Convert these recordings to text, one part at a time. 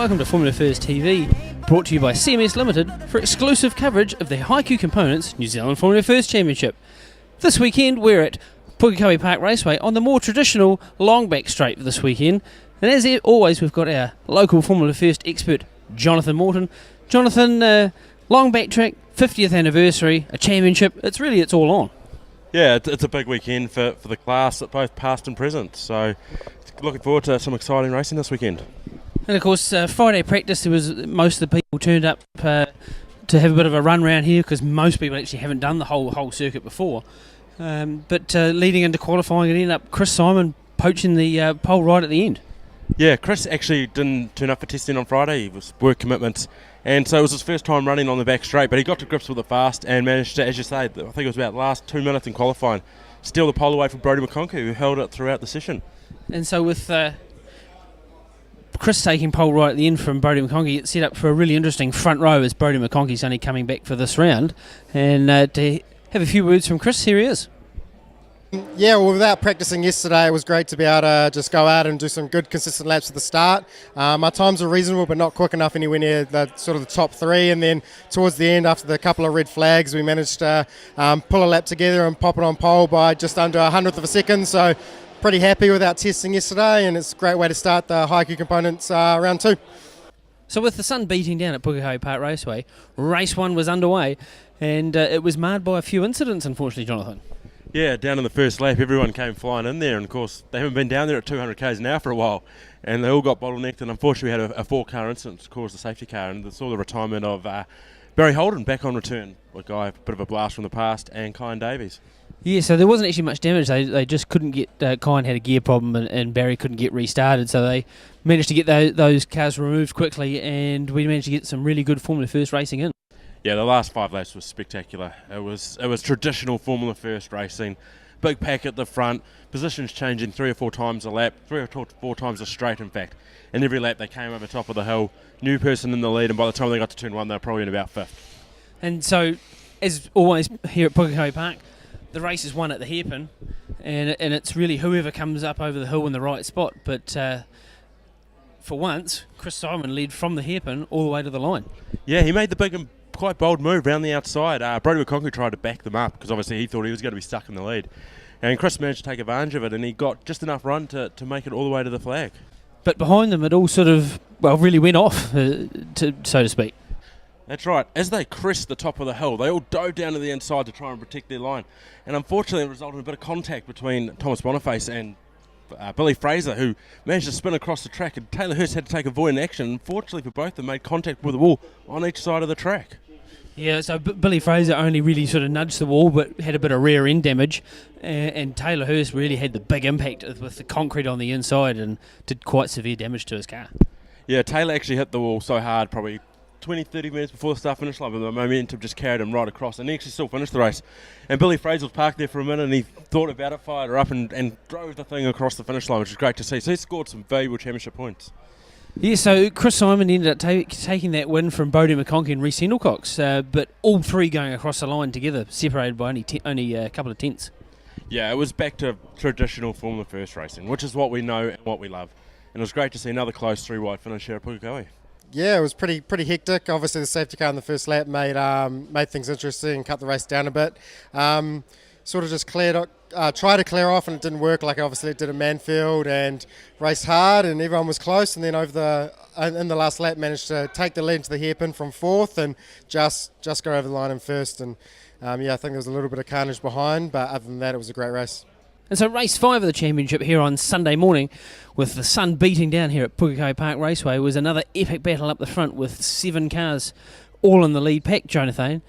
welcome to Formula First TV, brought to you by CMS Limited for exclusive coverage of the Haiku Components New Zealand Formula First Championship. This weekend we're at Pukekohe Park Raceway on the more traditional long-back straight this weekend, and as always we've got our local Formula First expert Jonathan Morton. Jonathan, long-back track, 50th anniversary, a championship, it's all on. Yeah, it's a big weekend for the class, both past and present, so looking forward to some exciting racing this weekend. And of course, Friday practice, there was most of the people turned up to have a bit of a run round here because most people actually haven't done the whole circuit before. But leading into qualifying, it ended up Chris Symon poaching the pole right at the end. Yeah, Chris actually didn't turn up for testing on Friday. It was work commitments, and so it was his first time running on the back straight, but he got to grips with it fast and managed to, as you say, I think it was about the last 2 minutes in qualifying, steal the pole away from Brodie McConkie, who held it throughout the session. And so with Chris taking pole right at the end from Brodie McConkie, it set up for a really interesting front row as Brodie McConkie's only coming back for this round. And to have a few words from Chris, here he is. Yeah, well, without practicing yesterday, it was great to be able to just go out and do some good, consistent laps at the start. My times were reasonable, but not quick enough anywhere near the top three. And then towards the end, after the couple of red flags, we managed to pull a lap together and pop it on pole by just under 100th of a second. So pretty happy with our testing yesterday, and it's a great way to start the Haiku Components round two. So with the sun beating down at Pukekohe Park Raceway, race one was underway, and it was marred by a few incidents, unfortunately, Jonathan. Yeah, down in the first lap, everyone came flying in there, and of course, they haven't been down there at 200 k's an hour for a while, and they all got bottlenecked, and unfortunately we had a four-car incident to cause the safety car, and saw the retirement of Barry Holden back on return, a guy, a bit of a blast from the past, and Kyan Davies. Yeah, so there wasn't actually much damage. They just couldn't get, Kyan had a gear problem and Barry couldn't get restarted, so they managed to get those cars removed quickly, and we managed to get some really good Formula First racing in. Yeah, the last 5 laps was spectacular. It was traditional Formula First racing. Big pack at the front, positions changing 3 or 4 times a lap, 3 or 4 times a straight in fact. And every lap they came over top of the hill, new person in the lead, and by the time they got to turn 1 they were probably in about 5th. And so, as always here at Pukekohe Park, the race is won at the hairpin, and it's really whoever comes up over the hill in the right spot. But for once, Chris Symon led from the hairpin all the way to the line. Yeah, he made the big and quite bold move round the outside. Brodie McConkie tried to back them up because obviously he thought he was going to be stuck in the lead. And Chris managed to take advantage of it, and he got just enough run to make it all the way to the flag. But behind them, it all sort of, really went off, so to speak. That's right. As they crest the top of the hill, they all dove down to the inside to try and protect their line. And unfortunately, it resulted in a bit of contact between Thomas Boniface and Billy Fraser, who managed to spin across the track, and Taylor Hurst had to take a void in action. Unfortunately for both of them, made contact with the wall on each side of the track. Yeah, so Billy Fraser only really sort of nudged the wall, but had a bit of rear end damage, and Taylor Hurst really had the big impact with the concrete on the inside and did quite severe damage to his car. Yeah, Taylor actually hit the wall so hard, probably 20-30 minutes before the start finish line, but the momentum just carried him right across, and he actually still finished the race. And Billy Fraser was parked there for a minute, and he thought about it, fired her up, and drove the thing across the finish line, which is great to see. So he scored some valuable championship points. Yeah, so Chris Symon ended up taking that win from Brodie McConkie and Reece Sendelcox, but all three going across the line together, separated by only a couple of tenths. Yeah, it was back to traditional Formula First racing, which is what we know and what we love. And it was great to see another close 3-wide finish here at Pukekohe. Yeah, it was pretty hectic. Obviously, the safety car in the first lap made things interesting and cut the race down a bit. Sort of just tried to clear off, and it didn't work like obviously it did at Manfield, and raced hard, and everyone was close. And then in the last lap, managed to take the lead into the hairpin from 4th and just go over the line in 1st. And I think there was a little bit of carnage behind, but other than that, it was a great race. And so race 5 of the championship here on Sunday morning, with the sun beating down here at Pukekohe Park Raceway, was another epic battle up the front with 7 cars all in the lead pack, Jonathan.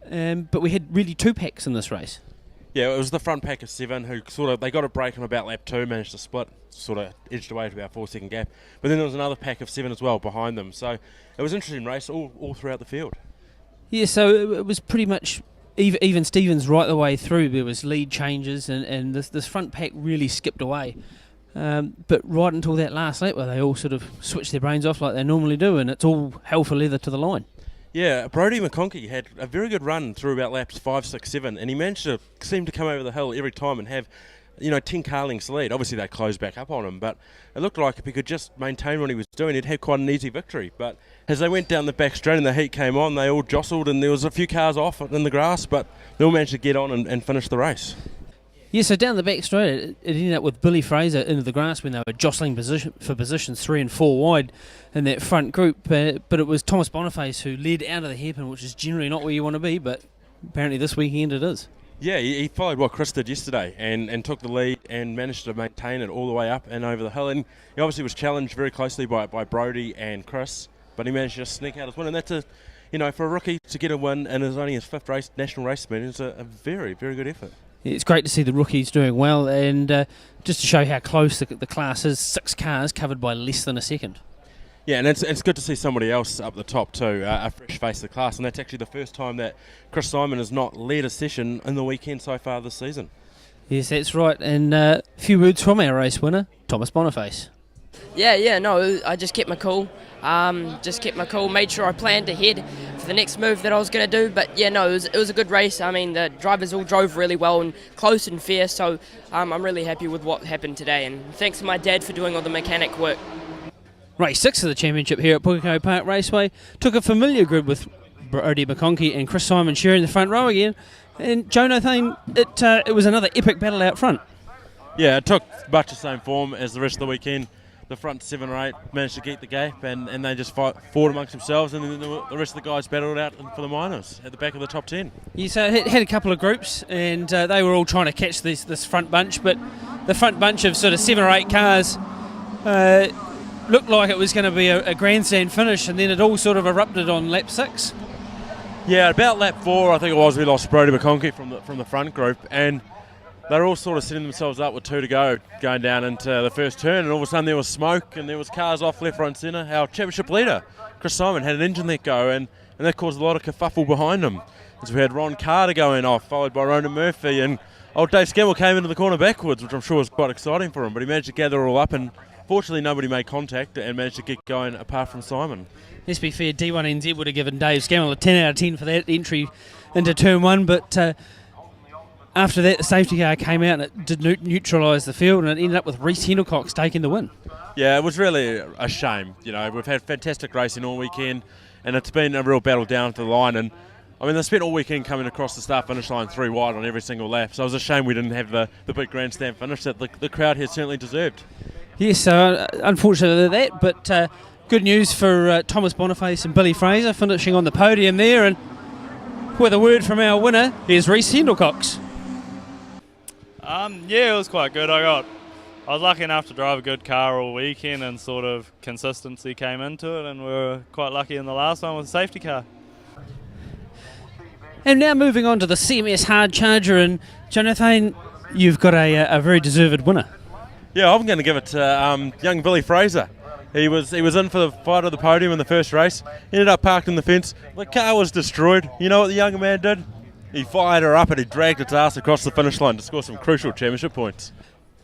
But we had really 2 packs in this race. Yeah, it was the front pack of 7 who they got a break on about lap 2, managed to split, sort of edged away to about 4-second gap. But then there was another pack of 7 as well behind them. So it was an interesting race all throughout the field. Yeah, so it was pretty much even Stevens right the way through. There was lead changes, and this front pack really skipped away. But right until that last lap, where they all sort of switched their brains off like they normally do, and it's all hell for leather to the line. Yeah, Brodie McConkie had a very good run through about laps 5, 6, 7, and he managed to seem to come over the hill every time and have 10 car lengths lead. Obviously they closed back up on him, but it looked like if he could just maintain what he was doing, he'd have quite an easy victory. But as they went down the back straight and the heat came on, they all jostled and there was a few cars off in the grass, but they all managed to get on and finish the race. Yeah, so down the back straight, it ended up with Billy Fraser into the grass when they were jostling for positions 3 and 4 wide in that front group. But it was Thomas Boniface who led out of the hairpin, which is generally not where you want to be, but apparently this weekend it is. Yeah, he followed what Chris did yesterday and took the lead and managed to maintain it all the way up and over the hill. And he obviously was challenged very closely by Brodie and Chris, but he managed to just sneak out his win. And that's for a rookie to get a win and it's only his 5th national race win is a very, very good effort. It's great to see the rookies doing well, and just to show how close the class is, 6 cars covered by less than a second. Yeah, and it's good to see somebody else up the top too, a fresh face of the class, and that's actually the first time that Chris Symon has not led a session in the weekend so far this season. Yes, that's right, and a few words from our race winner, Thomas Boniface. I just kept my cool. Made sure I planned ahead for the next move that I was going to do. But it was a good race. I mean, the drivers all drove really well and close and fair. So I'm really happy with what happened today. And thanks to my dad for doing all the mechanic work. Race 6 of the championship here at Pukekohe Park Raceway took a familiar grid with Brodie McConkey and Chris Symon sharing the front row again. And Jonathan, it was another epic battle out front. Yeah, it took much the same form as the rest of the weekend. The front 7 or 8 managed to keep the gap and they just fought amongst themselves, and then the rest of the guys battled out for the minors at the back of the top 10. Yeah, so it had a couple of groups and they were all trying to catch this front bunch, but the front bunch of sort of 7 or 8 cars looked like it was going to be a grandstand finish, and then it all sort of erupted on lap 6. Yeah, about lap 4 I think it was, we lost Brodie McConkey from the front group, and they're all sort of setting themselves up with 2 to go going down into the first turn, and all of a sudden there was smoke and there was cars off left, right and centre. Our championship leader, Chris Symon, had an engine let go and that caused a lot of kerfuffle behind him. So we had Ron Carter going off, followed by Ronan Murphy, and old Dave Scammell came into the corner backwards, which I'm sure was quite exciting for him, but he managed to gather it all up, and fortunately nobody made contact and managed to get going apart from Symon. Let's be fair, D1NZ would have given Dave Scammell a 10 out of 10 for that entry into turn 1, but after that, the safety car came out and it did neutralise the field, and it ended up with Reece Hendelcox taking the win. Yeah, it was really a shame. We've had fantastic racing all weekend, and it's been a real battle down to the line. And I mean, they spent all weekend coming across the start-finish line 3 wide on every single lap. So it was a shame we didn't have the big grandstand finish that the crowd here certainly deserved. Yes, so unfortunately that, but good news for Thomas Boniface and Billy Fraser finishing on the podium there. And with a word from our winner, here's Reece Hendelcox. It was quite good. I was lucky enough to drive a good car all weekend, and sort of consistency came into it, and we were quite lucky in the last one with a safety car. And now moving on to the CMS Hard Charger, and Jonathan, you've got a very deserved winner. Yeah, I'm going to give it to young Billy Fraser. He was in for the fight of the podium in the first race, ended up parked in the fence. The car was destroyed. You know what the young man did? He fired her up and he dragged its ass across the finish line to score some crucial championship points.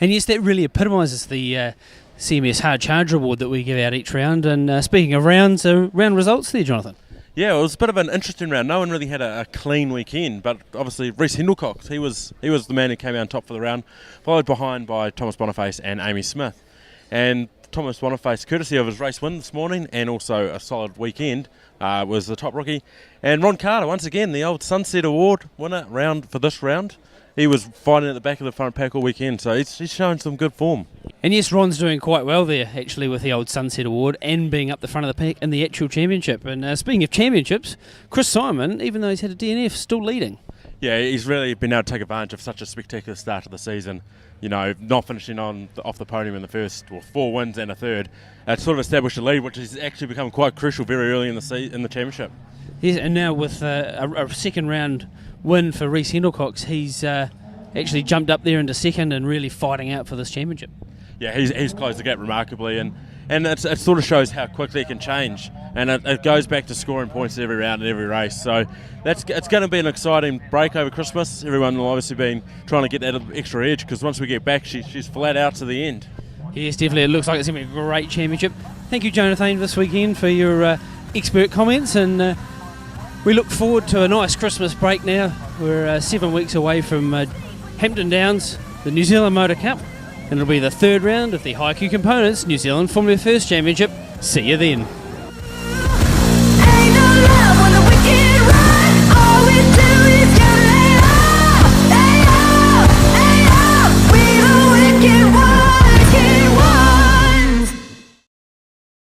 And yes, that really epitomises the CMS Hard Charger Award that we give out each round. And speaking of rounds, round results there, Jonathan. Yeah, it was a bit of an interesting round. No one really had a clean weekend, but obviously Reece Hendelcox, he was the man who came out on top for the round, followed behind by Thomas Boniface and Amy Smith. And Thomas Boniface, courtesy of his race win this morning and also a solid weekend, was the top rookie. And Ron Carter, once again, the old Sunset Award winner for this round. He was fighting at the back of the front pack all weekend, so he's shown some good form. And yes, Ron's doing quite well there, actually, with the old Sunset Award and being up the front of the pack in the actual championship. And speaking of championships, Chris Symon, even though he's had a DNF, still leading. Yeah, he's really been able to take advantage of such a spectacular start to the season. Not finishing off the podium in the first, 4 wins and a third. It's sort of established a lead, which has actually become quite crucial very early in the championship. Yes, and now with a second round win for Reece Hendelcox, he's actually jumped up there into second and really fighting out for this championship. Yeah, he's closed the gap remarkably, and it sort of shows how quickly it can change, and it goes back to scoring points every round and every race. So it's going to be an exciting break over Christmas. Everyone will obviously be trying to get that extra edge, because once we get back, she's flat out to the end. Yes, definitely. It looks like it's going to be a great championship. Thank you, Jonathan, this weekend for your expert comments, and we look forward to a nice Christmas break now. We're 7 weeks away from Hampton Downs, the New Zealand Motor Cup, and it'll be the third round of the Haiku Components New Zealand Formula First Championship. See you then.